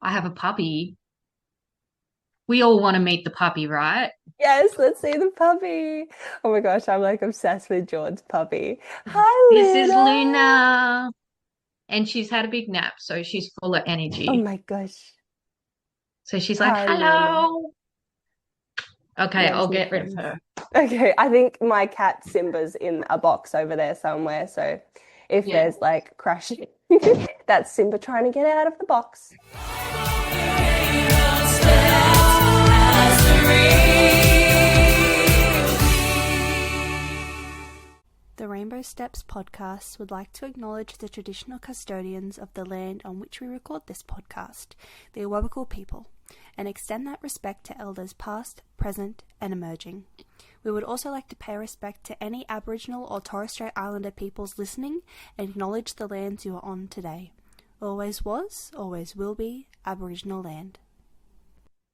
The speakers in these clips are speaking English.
I have a puppy. We all want to meet the puppy, right? Yes, let's see the puppy. Oh my gosh, I'm like obsessed with George's puppy. Hi, This is Luna. Luna. And she's had a big nap, so she's full of Oh energy. my gosh. So she's like, Hi, Luna. hello. Okay, Let's I'll see get rid of friends. her. Okay, I think my cat Simba's in a box over there somewhere. So if Yeah. there's like crashing, that's Simba trying to get out of the box. The Rainbow Steps podcast would like to acknowledge the traditional custodians of the land on which we record this podcast, the Awabakal people, and extend that respect to elders past, present, and emerging. We would also like to pay respect to any Aboriginal or Torres Strait Islander peoples listening and acknowledge the lands you are on today. Always was, always will be Aboriginal land.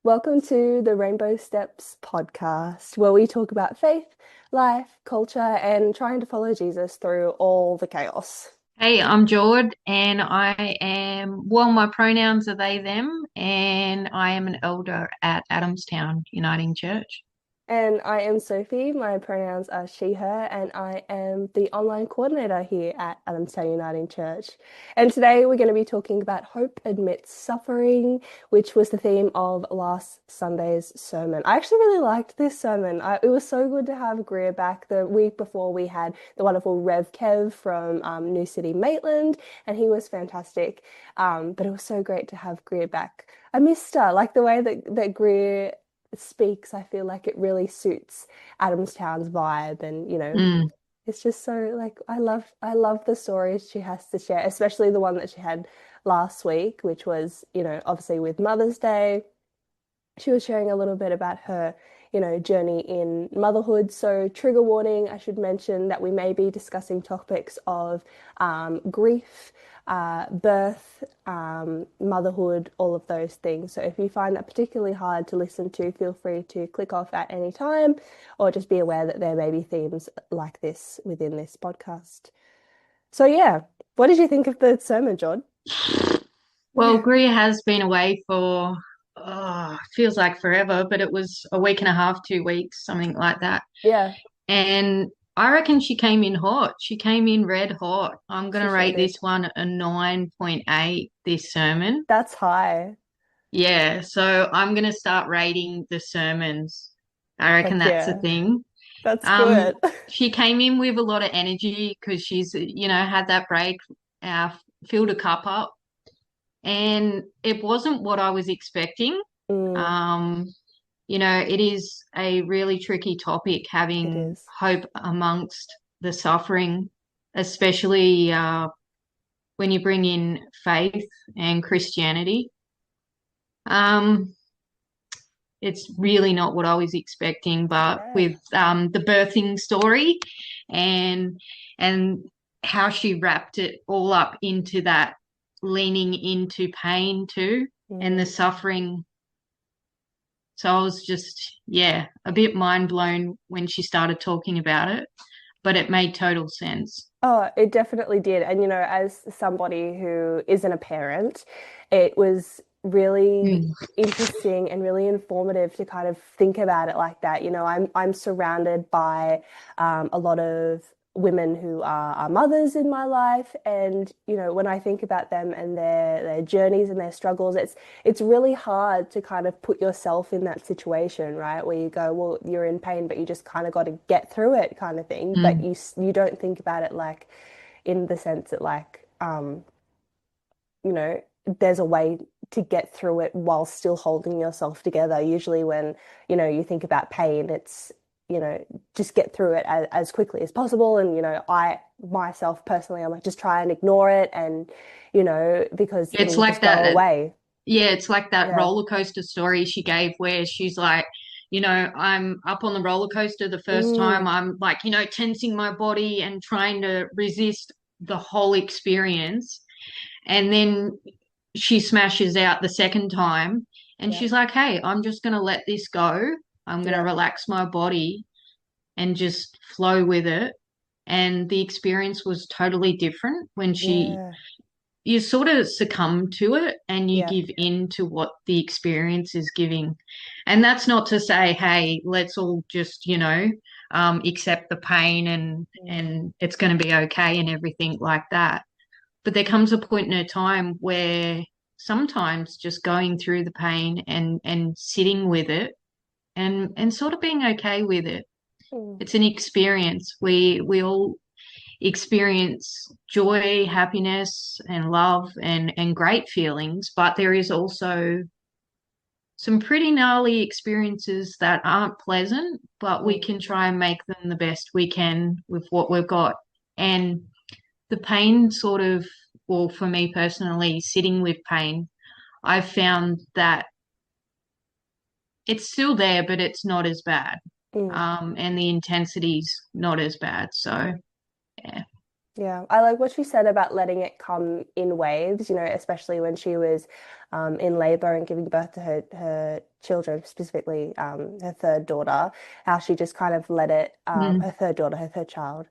Welcome to the Rainbow Steps podcast, where we talk about faith, life, culture, and trying to follow Jesus through all the chaos. Hey, I'm Jord, and my pronouns are they, them, and I am an elder at Adamstown Uniting Church. And I am Sophie. My pronouns are she, her, and I am the online coordinator here at Adamstown Uniting Church. And today we're going to be talking about hope amidst suffering, which was the theme of last Sunday's sermon. I actually really liked this sermon. It was so good to have Greer back. The week before we had the wonderful Rev Kev from New City, Maitland, and he was fantastic. But it was so great to have Greer back. I missed her, like the way that Greer speaks. I feel like it really suits Adamstown's vibe, and Mm. it's just so like I love the stories she has to share, especially the one that she had last week, which was, obviously with Mother's Day. She was sharing a little bit about her, journey in motherhood. So, trigger warning, I should mention that we may be discussing topics of grief, birth, motherhood, all of those things. So, if you find that particularly hard to listen to, feel free to click off at any time, or just be aware that there may be themes like this within this podcast. So, yeah, what did you think of the sermon, John? Well, Greer has been away for, feels like forever, but it was a week and a half, 2 weeks, something like that. Yeah, And I reckon she came in hot. She came in red hot. I'm going she to sure rate did. this one a 9.8, this sermon. That's high. Yeah, so I'm going to start rating the sermons. I reckon Heck that's the yeah. thing. That's Um, good. she came in with a lot of energy because she's, had that break, uh, filled a cup up, and it wasn't what I was expecting. Mm, Um, it is a really tricky topic, it having is. hope amongst the suffering, especially when you bring in faith and Christianity. Um, it's really not what I was expecting, but Yeah. with the birthing story and and how she wrapped it all up into that, leaning into pain too and the Mm. suffering. So I was just, yeah, a bit mind blown when she started talking about it, but it made total sense. Oh, it definitely did. And, as somebody who isn't a parent, it was really Mm. interesting and really informative to kind of think about it like that. I'm surrounded by a lot of women who are mothers in my life, and when I think about them and their journeys and their struggles, it's really hard to kind of put yourself in that situation, right? Where you go, well, you're in pain, but you just kind of got to get through it, kind of thing. But Mm. you don't think about it like in the sense that like you know, there's a way to get through it while still holding yourself together. Usually when, you think about pain, it's, just get through it as quickly as possible. And, I myself personally, I'm like, just try and ignore it, and, because It's it'll like just go that. away. Yeah, it's like that Yeah. roller coaster story she gave where she's like, I'm up on the roller coaster the first time. Mm, I'm like, tensing my body and trying to resist the whole experience. And then she smashes out the second time and yep. she's like, hey, I'm just going to let this go. I'm going to Yep. relax my body and just flow with it. And the experience was totally different when she Yeah. you sort of succumb to it and you Yeah. give in to what the experience is giving. And that's not to say, hey, let's all just, accept the pain and it's going to be okay and everything like that. But there comes a point in a time where sometimes just going through the pain and sitting with it and sort of being okay with it. Mm. It's an experience. We all experience joy, happiness, and love and great feelings, but there is also some pretty gnarly experiences that aren't pleasant, but we Mm. can try and make them the best we can with what we've got. And the pain sort of, well, for me personally, sitting with pain, I've found that it's still there, but it's not as bad. Mm. And the intensity's not as bad. So, yeah. Yeah, I like what she said about letting it come in waves, especially when she was in labor and giving birth to her children, specifically her third daughter, how she just kind of let it, Mm, her third daughter, her third child,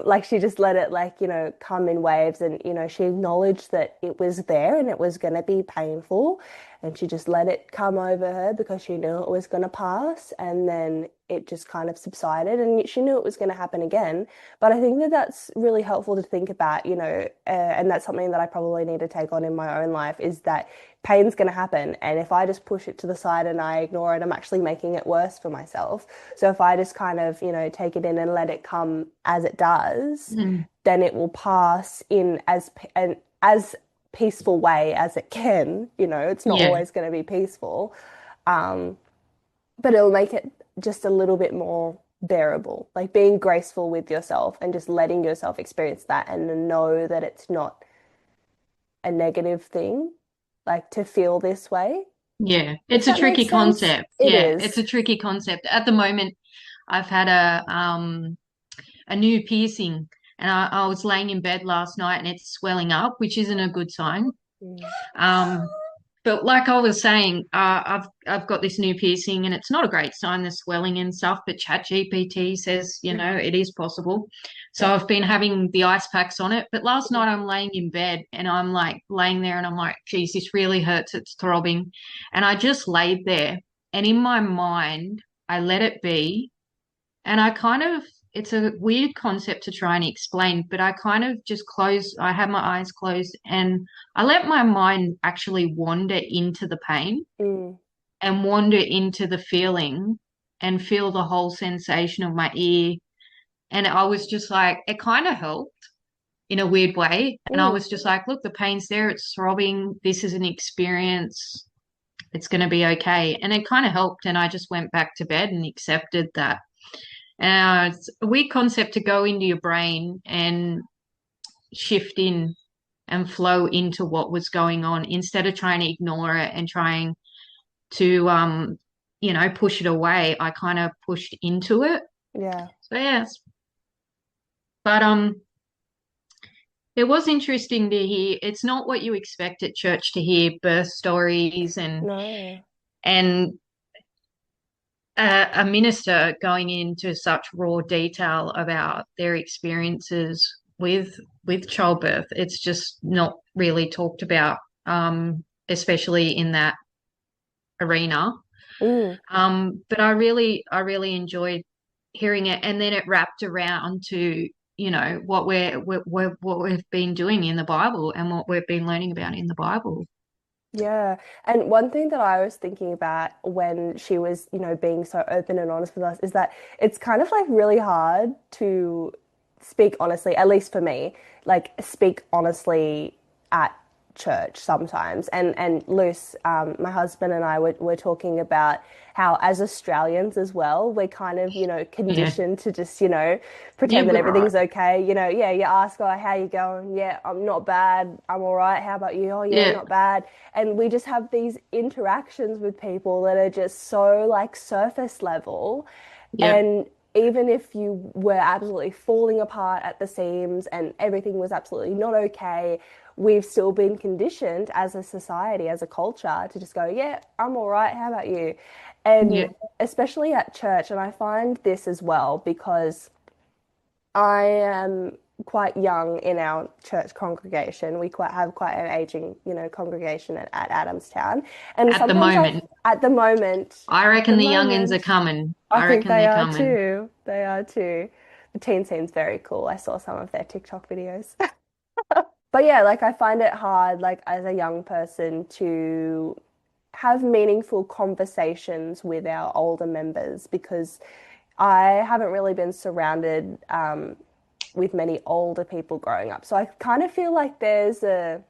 like she just let it like, come in waves and, she acknowledged that it was there and it was going to be painful. And she just let it come over her because she knew it was going to pass. And then it just kind of subsided and she knew it was going to happen again. But I think that that's really helpful to think about, and that's something that I probably need to take on in my own life is that pain's going to happen. And if I just push it to the side and I ignore it, I'm actually making it worse for myself. So if I just kind of, take it in and let it come as it does, mm, then it will pass in as peaceful way as it can. It's not yeah. always going to be peaceful, um, but it'll make it just a little bit more bearable, like being graceful with yourself and just letting yourself experience that and know that it's not a negative thing, like to feel this way. Yeah, If it's a that makes tricky sense, concept. it Yeah, it's is. a tricky concept. At the moment, I've had a new piercing, and I was laying in bed last night, and it's swelling up, which isn't a good sign. Mm. Um, but like I was saying, I've got this new piercing, and it's not a great sign, the swelling and stuff. But ChatGPT says, it is possible. So Yeah. I've been having the ice packs on it. But last Mm. night I'm laying in bed, and I'm like laying there, and I'm like, geez, this really hurts. It's throbbing, and I just laid there, and in my mind, I let it be, and I kind of, it's a weird concept to try and explain, but I kind of just closed, I had my eyes closed and I let my mind actually wander into the pain Mm. and wander into the feeling and feel the whole sensation of my ear. And I was just like, it kind of helped in a weird way. And I Mm. was just like, look, the pain's there, it's throbbing. This is an experience. It's going to be okay. And it kind of helped. And I just went back to bed and accepted that. It's a weird concept to go into your brain and shift in and flow into what was going on instead of trying to ignore it and trying to, push it away. I kind of pushed into it. Yeah. So, yes. But it was interesting to hear. It's not what you expect at church to hear birth stories No. and a minister going into such raw detail about their experiences with childbirth. It's just not really talked about, especially in that arena. Mm. But I really enjoyed hearing it, and then it wrapped around to what what we've been doing in the Bible and what we've been learning about in the Bible. Yeah. And one thing that I was thinking about when she was, being so open and honest with us is that it's kind of like really hard to speak honestly, at least for me, like speak honestly at church sometimes. And Luce, my husband and I were talking about how as Australians as well, we're kind of, Yeah, conditioned to just, yeah, pretend that we're all right. everything's okay. Yeah, you ask, oh, how you going? Yeah, I'm not bad. I'm all right. How about you? Oh, yeah, Yeah, not bad. And we just have these interactions with people that are just so like surface level. yeah, And even if you were absolutely falling apart at the seams and everything was absolutely not okay, we've still been conditioned as a society, as a culture, to just go, yeah, I'm all right. How about you? yeah, And especially at church, and I find this as well because I am quite young in our church congregation. We have quite an aging, congregation at Adamstown. And At the sometimes moment, at the moment, I at the reckon the youngins are moment, coming. I I think reckon they they're are coming. too. They are too. The teen seems very cool. I saw some of their TikTok videos. But yeah, like I find it hard, like as a young person, to have meaningful conversations with our older members because I haven't really been surrounded with many older people growing up. So I kind of feel like there's not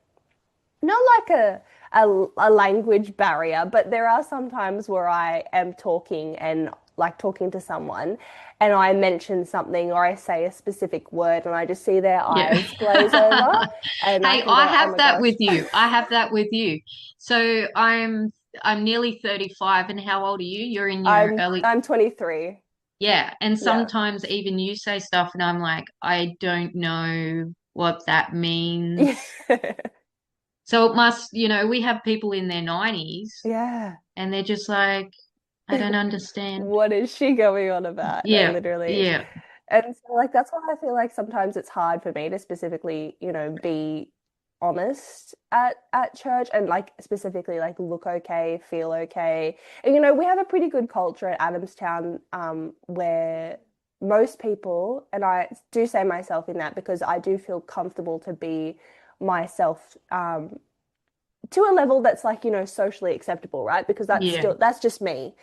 like a language barrier, but there are some times where I am talking and like talking to someone and I mention something or I say a specific word and I just see their Yeah. eyes glaze over and I Hey, can I go, oh have my that gosh. with you. I have that with you. So I'm nearly 35, and how old are you? You're in your early, I'm 23. yeah. And Yeah. sometimes even you say stuff and I'm like, I don't know what that means. Yeah. So it must, we have people in their 90s Yeah. and they're just like, I don't understand. What is she going on about? No, Yeah, literally. yeah, And so like that's why I feel like sometimes it's hard for me to specifically, be honest at church and like specifically like look okay, feel okay. And we have a pretty good culture at Adamstown where most people, and I do say myself in that because I do feel comfortable to be myself to a level that's like, socially acceptable, right? Because yeah. that's just me.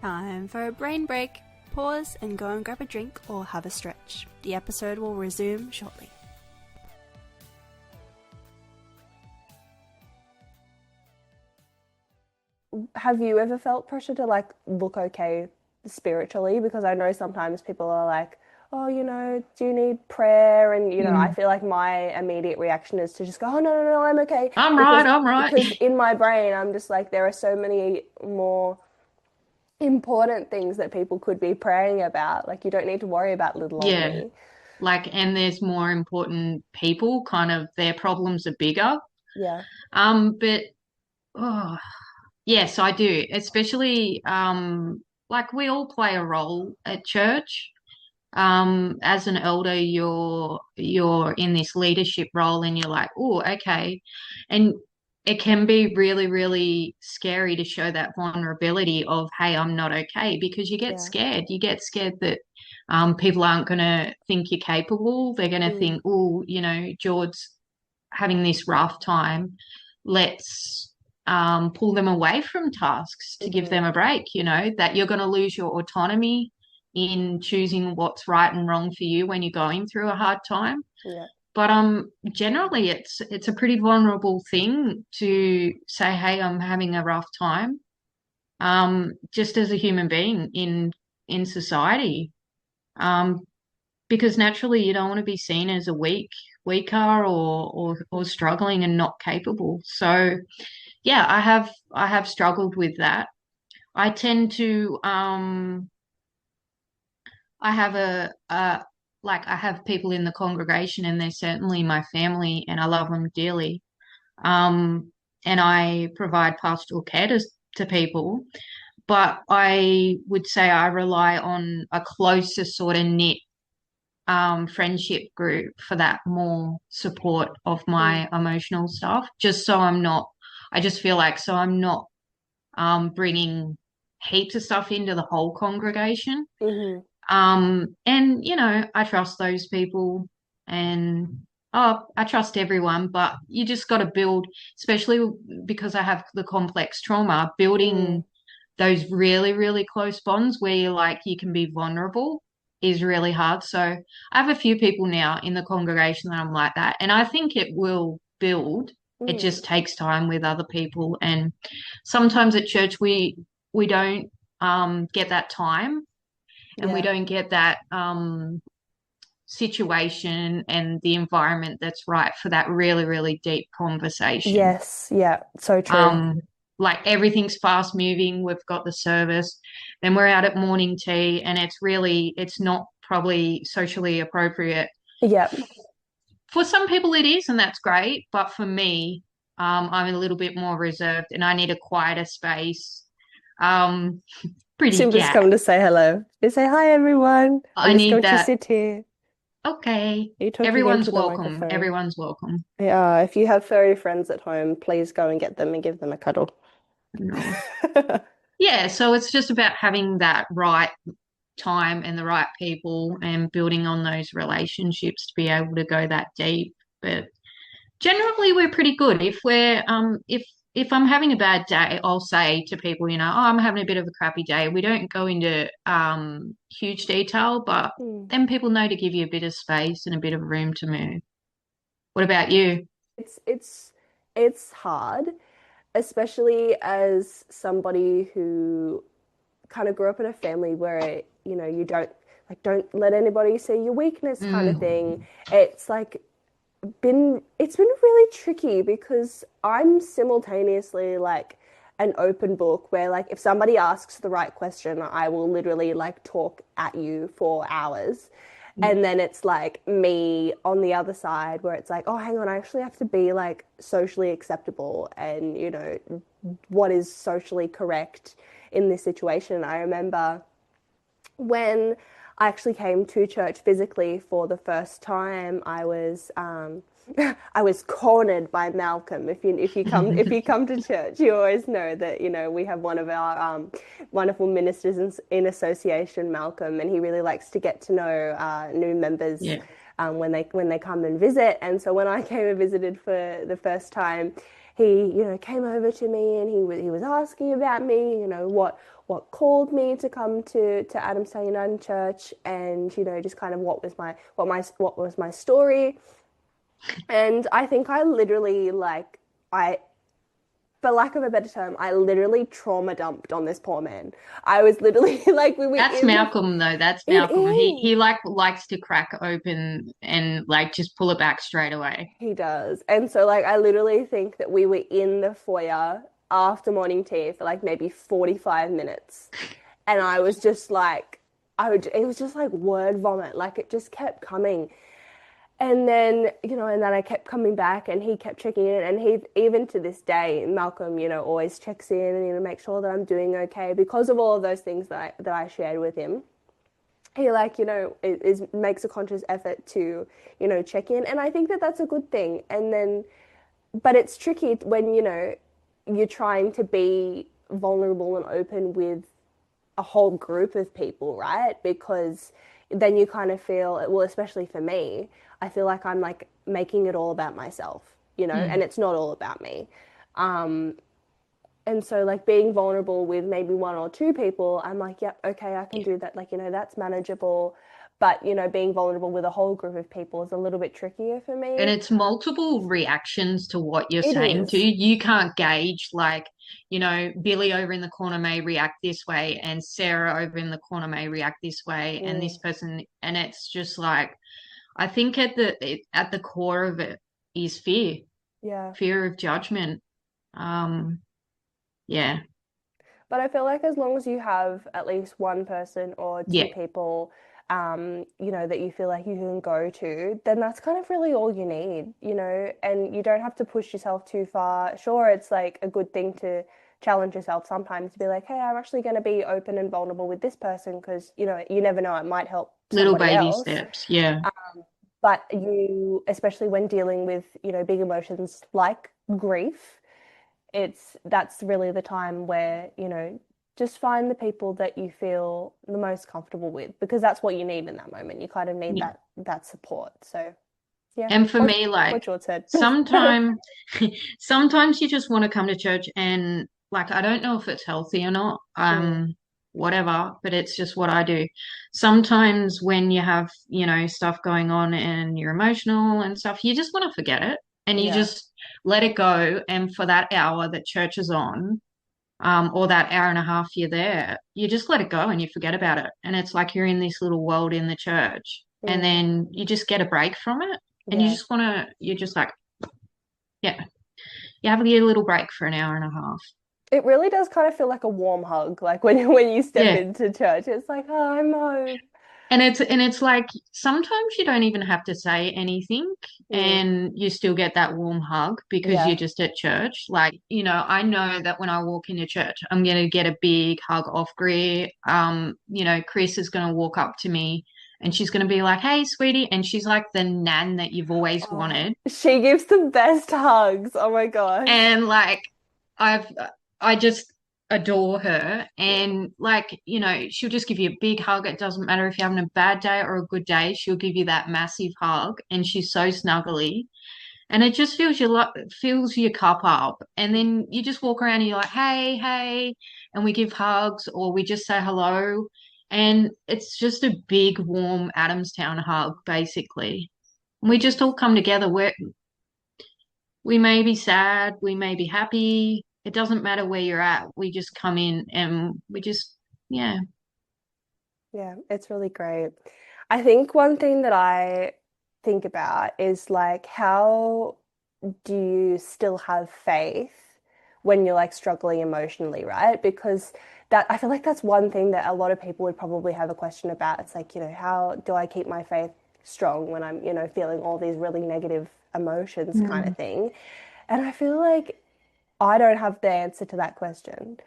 Time for a brain break. Pause and go and grab a drink or have a stretch. The episode will resume shortly. Have you ever felt pressure to like look okay spiritually? Because I know sometimes people are like, oh, do you need prayer? And, I Mm. feel like my immediate reaction is to just go, oh, no, no, no, I'm okay. I'm right, Because, I'm right. because in my brain, I'm just like, there are so many more important things that people could be praying about. Like, you don't need to worry about little old Yeah. me. And there's more important people, kind of their problems are bigger. Yeah. But oh, yes, I do. Especially like we all play a role at church. As an elder, you're in this leadership role and you're like, oh, okay. And it can be really, really scary to show that vulnerability of, hey, I'm not okay, because you get Yeah. scared. You get scared that people aren't going to think you're capable. They're going to Mm. think, oh, George's having this rough time. Let's pull them away from tasks to give Mm-hmm. them a break, that you're going to lose your autonomy in choosing what's right and wrong for you when you're going through a hard time. Yeah. But generally it's a pretty vulnerable thing to say, hey, I'm having a rough time. Just as a human being in society. Um, because naturally you don't want to be seen as a weaker or struggling and not capable. So yeah, I have struggled with that. I tend to I have I have people in the congregation and they're certainly my family and I love them dearly. And I provide pastoral care to people, but I would say I rely on a closer sort of knit friendship group for that more support of Mm. my emotional stuff, just so I just feel like so I'm not bringing heaps of stuff into the whole congregation. Mm-hmm. And I trust those people and I trust everyone, but you just got to build, especially because I have the complex trauma, Mm. building those really, really close bonds where you can be vulnerable is really hard. So I have a few people now in the congregation that I'm like that, and I think it will build. It Mm. just takes time with other people, and sometimes at church we don't get that time and we Yeah. don't get that situation and the environment that's right for that really, really deep conversation. Yes. Yeah. So true. Um, like everything's fast moving. We've got the service, then we're out at morning tea, and it's not probably socially appropriate. Yeah. For some people, it is, and that's great. But for me, I'm a little bit more reserved, and I need a quieter space. Um, pretty She'll just cat. come to say hello. Just say, hi, everyone. I'm I just need going to that. sit here. Are you talking Everyone's into the welcome. microphone? Everyone's welcome. Yeah, if you have furry friends at home, please go and get them and give them a cuddle. No. Yeah, so it's just about having that right time and the right people and building on those relationships to be able to go that deep. But generally we're pretty good. If I'm having a bad day, I'll say to people, oh, I'm having a bit of a crappy day. We don't go into huge detail, but Hmm. then people know to give you a bit of space and a bit of room to move. What about you? It's hard, especially as somebody who kind of grew up in a family where, you don't let anybody see your weakness kind of Mm, thing. It's like it's been really tricky because I'm simultaneously like an open book where like if somebody asks the right question, I will literally like talk at you for hours. And then it's like me on the other side where it's like, oh, hang on, I actually have to be like socially acceptable and, what is socially correct in this situation. I remember when I actually came to church physically for the first time, I was I was cornered by Malcolm. If you come to church, you always know that we have one of our wonderful ministers in association, Malcolm, and he really likes to get to know new members yeah. when they come and visit. And so when I came and visited for the first time, he came over to me and he was asking about me, what called me to come to Adamstown Uniting Church, and just kind of what was my story. And I think I literally for lack of a better term, I literally trauma dumped on this poor man. I was literally like we were That's in the Malcolm though. That's it Malcolm. He is. likes to crack open and like just pull it back straight away. He does. And so like I literally think that we were in the foyer after morning tea for like maybe 45 minutes. And I was just like it was just like word vomit. Like it just kept coming. And then I kept coming back and he kept checking in, and he, even to this day, Malcolm, always checks in and, makes sure that I'm doing okay because of all of those things that I shared with him. He like, makes a conscious effort to, check in. And I think that that's a good thing. And then, but it's tricky when, you're trying to be vulnerable and open with a whole group of people, right? Because then you kind of feel, well, especially for me, I feel like I'm like making it all about myself, and Mm. it's not all about me. Um, and so like being vulnerable with maybe one or two people, I'm like, yep, okay, I can do that. Like, that's manageable. But, being vulnerable with a whole group of people is a little bit trickier for And me. it's multiple reactions to what you're It saying too. is. You can't gauge like, Billy over in the corner may react this way and Sarah over in the corner may react this way and this Mm, person, and it's just like I think at the core of it is yeah. fear of judgment. Um, yeah, But I feel like as long as you have at least one person or two yeah, people, that you feel like you can go to, then that's kind of really all you need, and you don't have to push yourself too far. Sure, it's like a good thing to challenge yourself sometimes to be like, hey, I'm actually going to be open and vulnerable with this person because, you never know, it might help little somebody baby else. steps. Yeah, But especially when dealing with, big emotions like grief, that's really the time where, just find the people that you feel the most comfortable with because that's what you need in that moment. You kind of need yeah. that support. So yeah, And for watch me, like watch your said. sometimes, sometimes you just want to come to church and like I don't know if it's healthy or not, Mm, whatever, but it's just what I do. Sometimes when you have, stuff going on and you're emotional and stuff, you just want to forget it and you yeah. just let it go. And for that hour that church is on, or that hour and a half you're there, you just let it go and you forget about it. And it's like you're in this little world in the church, and Mm, then you just get a break from it, and yeah. you're just like, yeah, you have a little break for an hour and a half. It really does kind of feel like a warm hug, like when you step Yeah. into church. It's like, oh, I'm home. And it's like sometimes you don't even have to say anything Mm, and you still get that warm hug because you're yeah. just at church. Like, I know that when I walk into church, I'm gonna get a big hug off Greer. Chris is gonna walk up to me and she's going to be like, hey, sweetie. And she's like the nan that you've always Oh, wanted. she gives the best hugs. Oh my gosh. And like, I just adore her. And like, you know, she'll just give you a big hug. It doesn't matter if you're having a bad day or a good day, she'll give you that massive hug. And she's so snuggly. And it just fills your cup up. And then you just walk around and you're like, hey, hey, and we give hugs or we just say hello. And it's just a big, warm Adamstown hug, basically. And we just all come together. We may be sad, we may be happy. It doesn't matter where you're at. We just come in and we just, yeah. Yeah, it's really great. I think one thing that I think about is like, how do you still have faith when you're like struggling emotionally, right? Because that I feel like that's one thing that a lot of people would probably have a question about. It's like, how do I keep my faith strong when I'm, feeling all these really negative emotions kind of thing? And I feel like I don't have the answer to that question.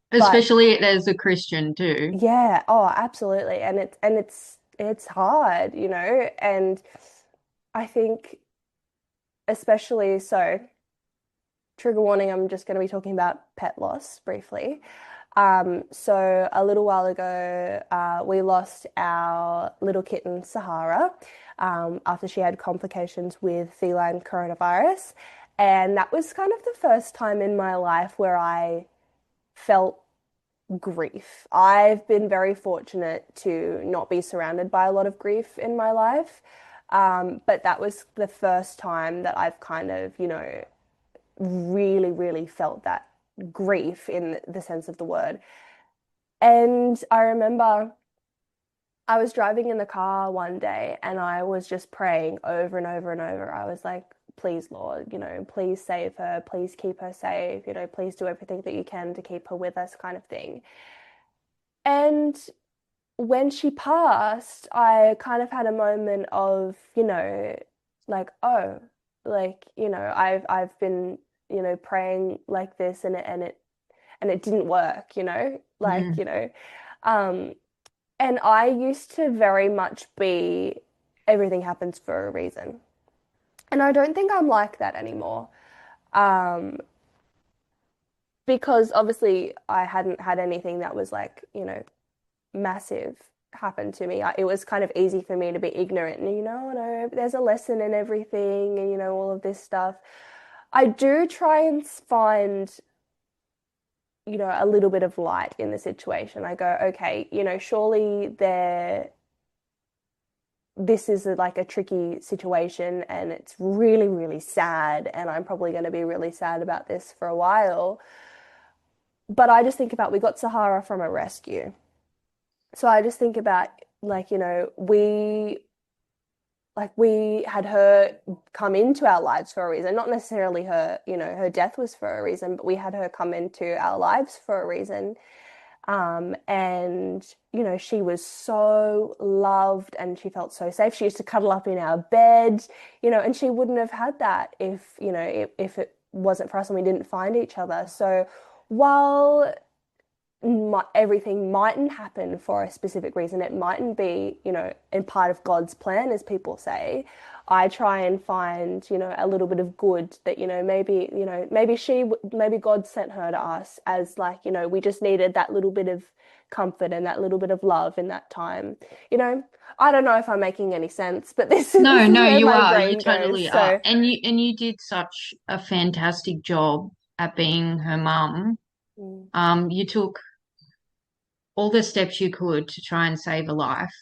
But Especially as a Christian too. yeah, oh, absolutely. And it's hard, and I think especially so, trigger warning, I'm just going to be talking about pet loss briefly. So a little while ago, we lost our little kitten, Sahara, after she had complications with feline coronavirus. And that was kind of the first time in my life where I felt grief. I've been very fortunate to not be surrounded by a lot of grief in my life. But that was the first time that I've kind of, really, really felt that grief in the sense of the word. And I remember I was driving in the car one day and I was just praying over and over and over. I was like, please, Lord, please save her, please keep her safe, please do everything that you can to keep her with us, kind of thing. And when she passed, I kind of had a moment of, like, oh, like, I've been, praying like this and it didn't work, like, um, and I used to very much be everything happens for a reason. And I don't think I'm like that anymore. Um, because obviously I hadn't had anything that was like, massive happen to me. It was kind of easy for me to be ignorant and, no, there's a lesson in everything and, all of this stuff. I do try and find, a little bit of light in the situation. I go, okay, surely this is like a tricky situation and it's really, really sad. And I'm probably going to be really sad about this for a while. But I just think about, we got Sahara from a rescue. So I just think about like, we had her come into our lives for a reason, not necessarily her, her death was for a reason, but we had her come into our lives for a reason. And, she was so loved and she felt so safe. She used to cuddle up in our bed, and she wouldn't have had that if, if it wasn't for us and we didn't find each other. So while everything mightn't happen for a specific reason, it mightn't be, in part of God's plan, as people say, I try and find, a little bit of good that, maybe God sent her to us as like, we just needed that little bit of comfort and that little bit of love in that time. I don't know if I'm making any sense, but this is No, where you my are. brain You totally goes. are. So And you did such a fantastic job at being her mum. You took all the steps you could to try and save a life.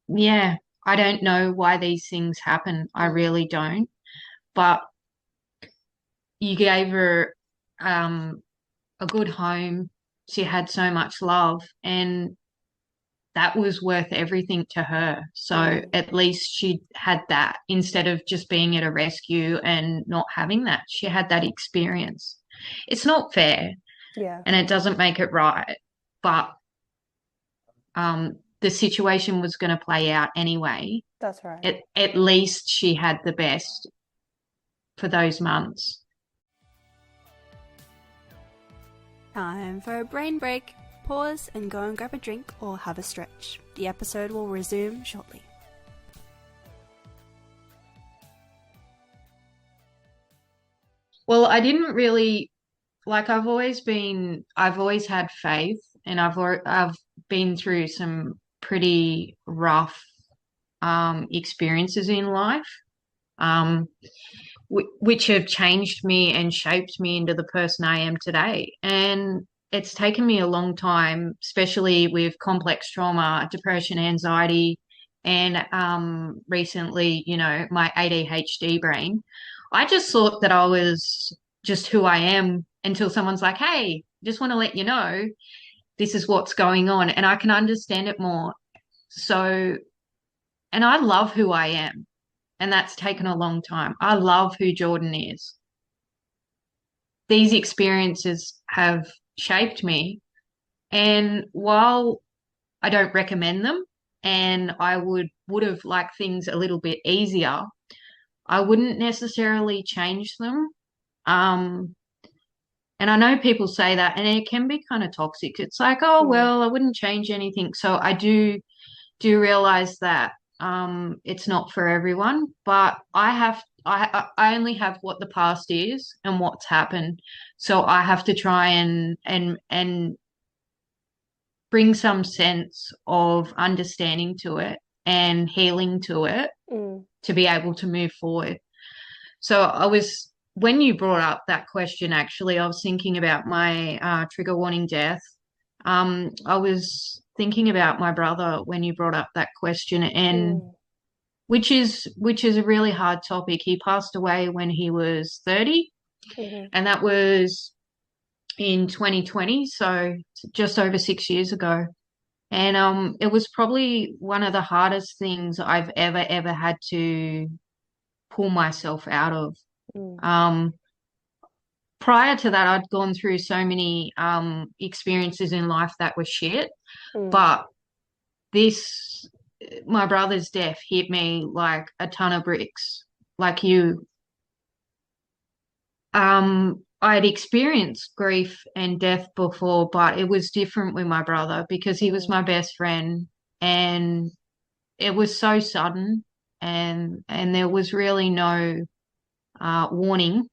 Yeah, I don't know why these things happen. I really don't. But you gave her a good home. She had so much love, and that was worth everything to her. So at least she had that instead of just being at a rescue and not having that. She had that experience. It's not fair. yeah, And it doesn't make it right. But the situation was going to play out anyway. that's right. At least she had the best for those months. Time for a brain break. Pause and go and grab a drink or have a stretch. The episode will resume shortly. Well, I didn't really I've always had faith, and I've been through some pretty rough experiences in life, which have changed me and shaped me into the person I am today. And it's taken me a long time, especially with complex trauma, depression, anxiety, and recently, my ADHD brain. I just thought that I was just who I am until someone's like, hey, just want to let you know this is what's going on, and I can understand it more. So, and I love who I am, and that's taken a long time. I love who Jordan is. These experiences have shaped me, and while I don't recommend them, and I would have liked things a little bit easier, I wouldn't necessarily change them. And I know people say that, and it can be kind of toxic. It's like, oh, well, I wouldn't change anything. So I do realize that it's not for everyone, but I only have what the past is and what's happened. So I have to try and bring some sense of understanding to it and healing to it to be able to move forward. So when you brought up that question, actually, I was thinking about my trigger warning death. I was thinking about my brother when you brought up that question, and which is a really hard topic. He passed away when he was 30, and that was in 2020, so just over 6 years ago. And it was probably one of the hardest things I've ever had to pull myself out of. Prior to that, I'd gone through so many experiences in life that were shit, but my brother's death hit me like a ton of bricks. I'd experienced grief and death before, but it was different with my brother because he was my best friend, and it was so sudden, and there was really no warning.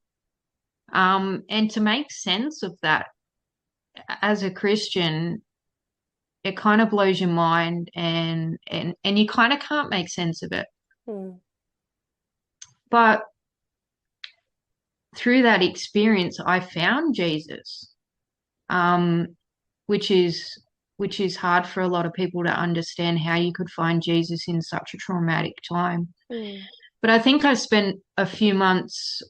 And to make sense of that as a Christian, it kind of blows your mind, and you kind of can't make sense of it. But through that experience, I found Jesus, which is hard for a lot of people to understand, how you could find Jesus in such a traumatic time. But I think I spent a few months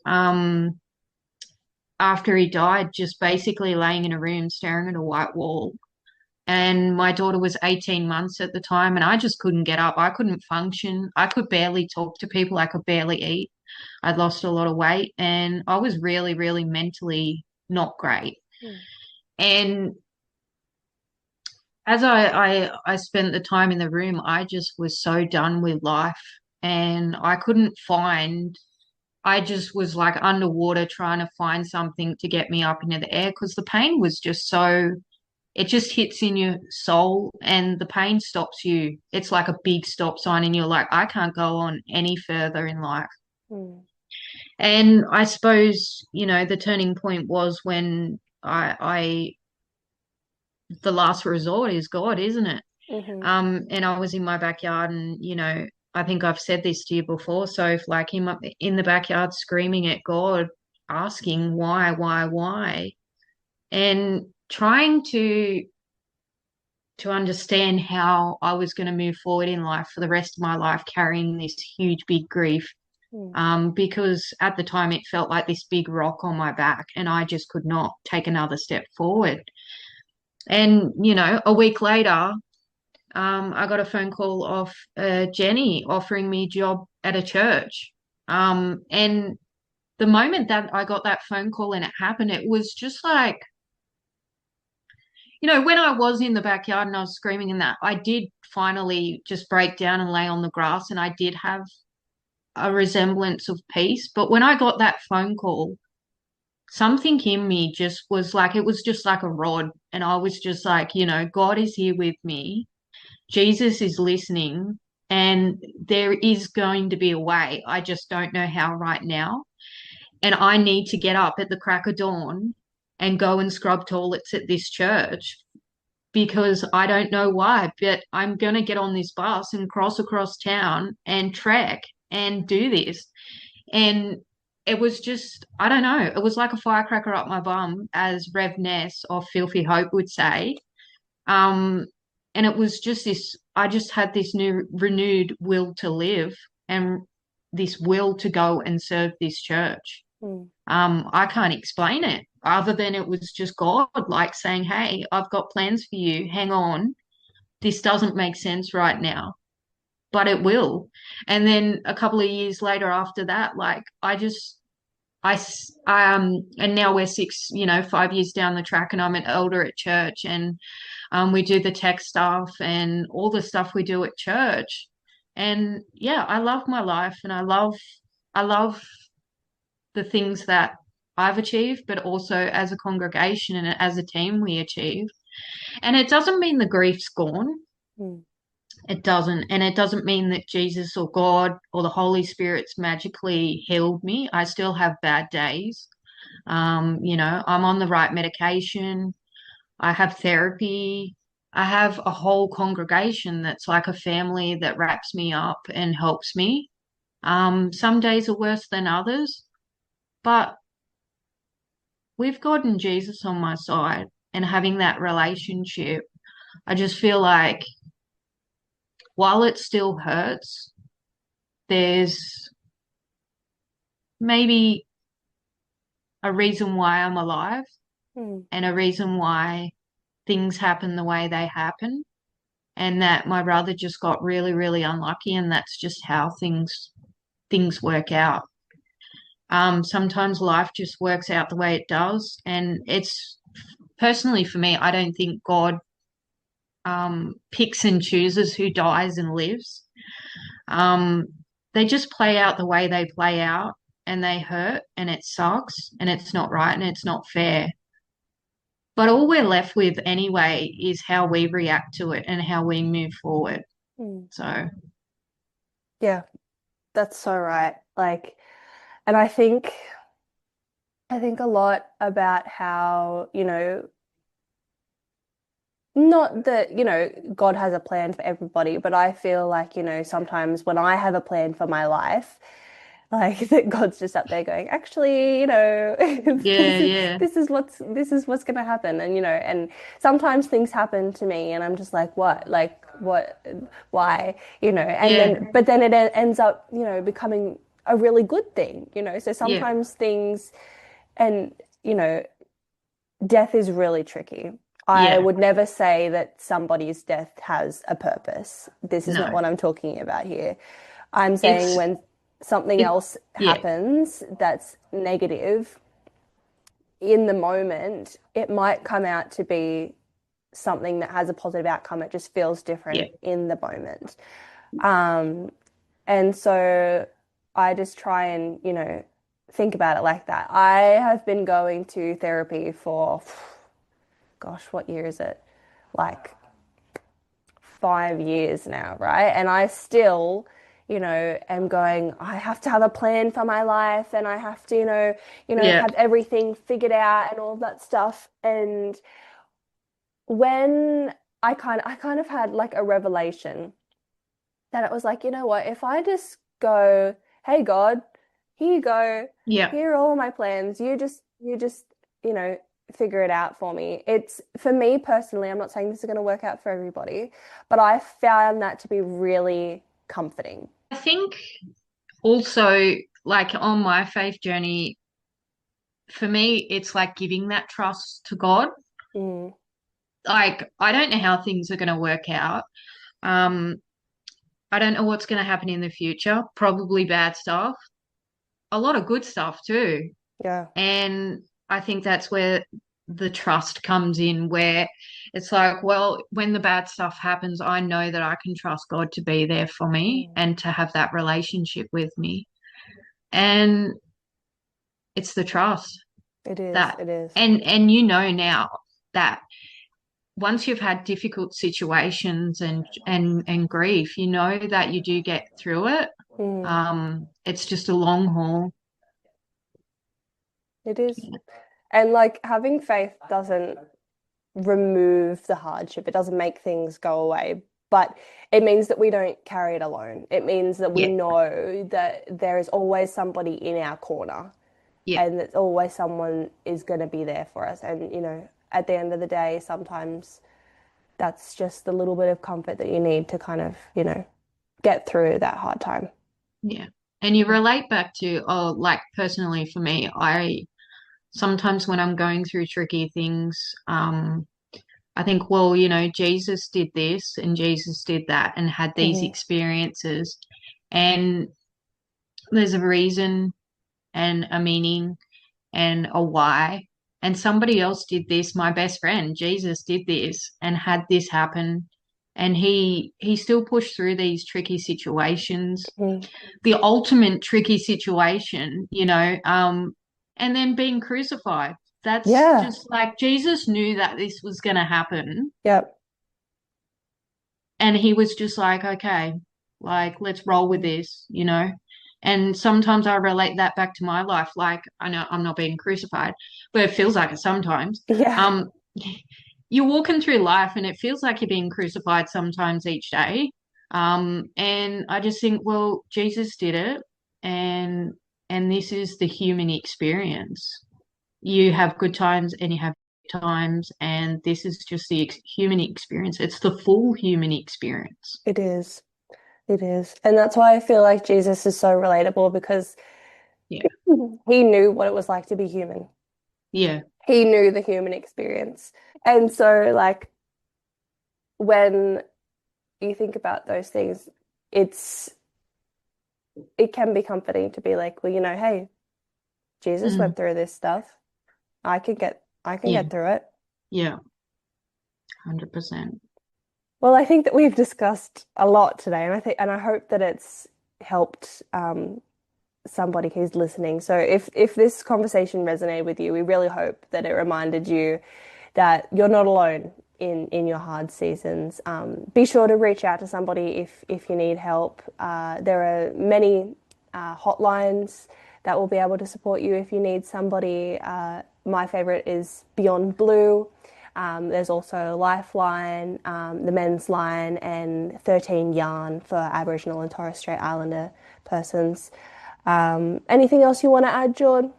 after he died just basically laying in a room staring at a white wall. And my daughter was 18 months at the time, and I just couldn't get up. I couldn't function. I could barely talk to people. I could barely eat. I'd lost a lot of weight, and I was really, really mentally not great. And as I spent the time in the room, I just was so done with life, and I just was like underwater trying to find something to get me up into the air, because the pain was just it just hits in your soul, and the pain stops you. It's like a big stop sign, and you're like, I can't go on any further in life. And I suppose, the turning point was when the last resort is God, isn't it? And I was in my backyard, and, I think I've said this to you before. So if him up in the backyard screaming at God, asking why, and trying to understand how I was going to move forward in life for the rest of my life, carrying this huge, big grief. Because at the time it felt like this big rock on my back, and I just could not take another step forward. And, a week later, I got a phone call off Jenny offering me a job at a church. And the moment that I got that phone call and it happened, it was just like, when I was in the backyard and I was screaming and that, I did finally just break down and lay on the grass, and I did have a resemblance of peace. But when I got that phone call, something in me just was like, it was just like a rod. And I was just like, God is here with me. Jesus is listening, and there is going to be a way. I just don't know how right now. And I need to get up at the crack of dawn and go and scrub toilets at this church because I don't know why, but I'm going to get on this bus and cross across town and trek and do this. And it was just, I don't know, it was like a firecracker up my bum, as Rev Ness of Filthy Hope would say. Um, and it was just this, I just had this new renewed will to live and this will to go and serve this church. Mm. I can't explain it other than it was just God like saying, hey, I've got plans for you. Hang on. This doesn't make sense right now, but it will. And then a couple of years later after that, like and now we're 5 years down the track, and I'm an elder at church, and we do the tech stuff and all the stuff we do at church. And yeah, I love my life, and I love the things that I've achieved, but also as a congregation and as a team we achieve. And it doesn't mean the grief's gone. Mm. It doesn't. And it doesn't mean that Jesus or God or the Holy Spirit's magically healed me. I still have bad days. I'm on the right medication. I have therapy. I have a whole congregation that's like a family that wraps me up and helps me. Some days are worse than others, but with God and Jesus on my side and having that relationship, I just feel like while it still hurts, there's maybe a reason why I'm alive and a reason why things happen the way they happen, and that my brother just got really, really unlucky, and that's just how things work out. Sometimes life just works out the way it does, and it's personally for me, I don't think God picks and chooses who dies and lives. They just play out the way they play out, and they hurt, and it sucks, and it's not right, and it's not fair. But all we're left with anyway is how we react to it and how we move forward. So, yeah, that's so right. Like, and I think a lot about how, not that, God has a plan for everybody, but I feel like, sometimes when I have a plan for my life, like that God's just up there going, actually, this is what's going to happen. And, and sometimes things happen to me and I'm just like, what? Like, what, why? But then it ends up, becoming a really good thing, So sometimes things, and, death is really tricky. I would never say that somebody's death has a purpose. This is not what I'm talking about here. I'm saying when something else happens that's negative, in the moment, it might come out to be something that has a positive outcome. It just feels different in the moment. And so I just try and, think about it like that. I have been going to therapy for, gosh, what year is it? Like 5 years now, right? And I still, am going, I have to have a plan for my life and I have to, have everything figured out and all that stuff. And when I kind of had like a revelation that it was like, you know what, if I just go, hey God, here you go. Here are all my plans. You just, figure it out for me. It's, for me personally, I'm not saying this is going to work out for everybody, but I found that to be really comforting. I think also, like on my faith journey, for me, it's like giving that trust to God. Like, I don't know how things are going to work out. I don't know what's going to happen in the future. Probably bad stuff. A lot of good stuff too. Yeah. And I think that's where the trust comes in, where it's like, well, when the bad stuff happens, I know that I can trust God to be there for me and to have that relationship with me. And it's the trust. It is. That It is. and you know now that once you've had difficult situations and grief, you know that you do get through it. It's just a long haul. It is. And like having faith doesn't remove the hardship. It doesn't make things go away, but it means that we don't carry it alone. It means that we Yeah. know that there is always somebody in our corner, Yeah. and that always someone is going to be there for us. And, you know, at the end of the day, sometimes that's just the little bit of comfort that you need to kind of, you know, get through that hard time. Yeah. And you relate back to, like personally for me, I sometimes when I'm going through tricky things, I think, well, you know, Jesus did this and Jesus did that and had these experiences. And there's a reason and a meaning and a why. And somebody else did this. My best friend, Jesus, did this and had this happen. And he still pushed through these tricky situations. The ultimate tricky situation, you know, and then being crucified. That's just like Jesus knew that this was going to happen. Yep. And he was just like, okay, like, let's roll with this, you know? And sometimes I relate that back to my life. Like, I know I'm not being crucified, but it feels like it sometimes. Yeah. You're walking through life and it feels like you're being crucified sometimes each day. And I just think, well, Jesus did it, and this is the human experience. You have good times and you have times, and this is just the human experience. It's the full human experience. It is. It is. And that's why I feel like Jesus is so relatable, because Yeah. he knew what it was like to be human. Yeah. He knew the human experience. And so, like, when you think about those things, it can be comforting to be like, well, you know, hey, Jesus went through this stuff. I can get through it. Yeah. 100%. Well, I think that we've discussed a lot today, and I hope that it's helped somebody who's listening. So if this conversation resonated with you, we really hope that it reminded you that you're not alone in your hard seasons. Be sure to reach out to somebody if you need help. There are many hotlines that will be able to support you if you need somebody. My favorite is BeyondBlue. There's also Lifeline, the MensLine, and 13 Yarn for Aboriginal and Torres Strait Islander persons. Anything else you want to add, Jordan?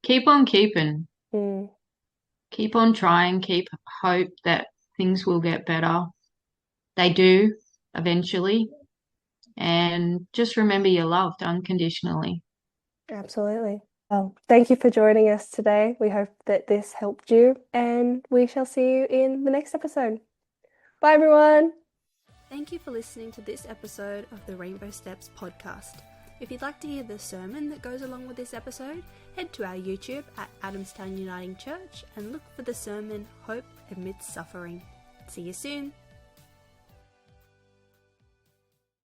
Keep on keeping. Keep on trying. Keep hope that things will get better. They do eventually. And just remember you're loved unconditionally. Absolutely. Well, thank you for joining us today. We hope that this helped you, and we shall see you in the next episode. Bye, everyone. Thank you for listening to this episode of the Rainbow Steps podcast. If you'd like to hear the sermon that goes along with this episode, head to our YouTube at Adamstown Uniting Church and look for the sermon Hope Amidst Suffering. See you soon.